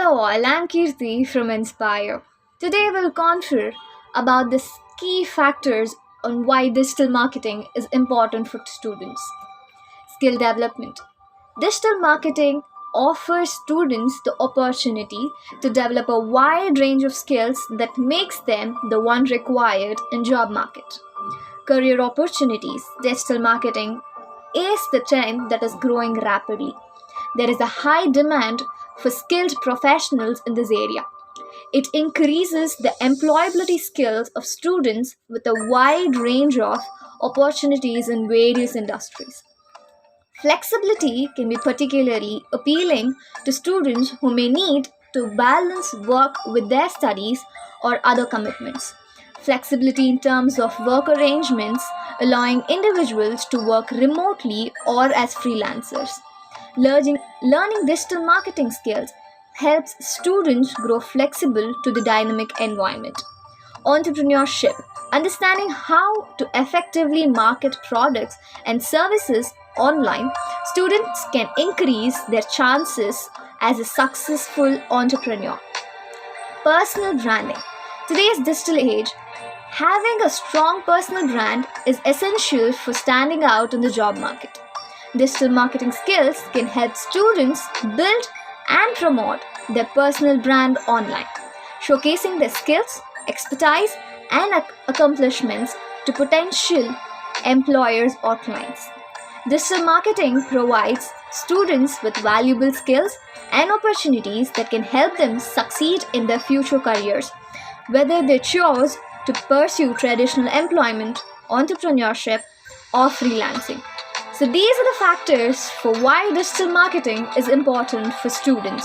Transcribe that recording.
Hello all, I'm Kirti from Inspyr. Today we'll confer about the key factors on why digital marketing is important for students. Skill development. Digital marketing offers students the opportunity to develop a wide range of skills that makes them the one required in job market. Career opportunities. Digital marketing is the trend that is growing rapidly. There is a high demand for skilled professionals in this area. It increases the employability skills of students with a wide range of opportunities in various industries. Flexibility can be particularly appealing to students who may need to balance work with their studies or other commitments. Flexibility in terms of work arrangements, allowing individuals to work remotely or as freelancers. Learning digital marketing skills helps students grow flexible to the dynamic environment. Entrepreneurship. Understanding how to effectively market products and services online, students can increase their chances as a successful entrepreneur. Personal branding. Today's digital age, having a strong personal brand is essential for standing out in the job market. Digital marketing skills can help students build and promote their personal brand online, showcasing their skills, expertise, and accomplishments to potential employers or clients. Digital marketing provides students with valuable skills and opportunities that can help them succeed in their future careers, whether they choose to pursue traditional employment, entrepreneurship, or freelancing. So, these are the factors for why digital marketing is important for students.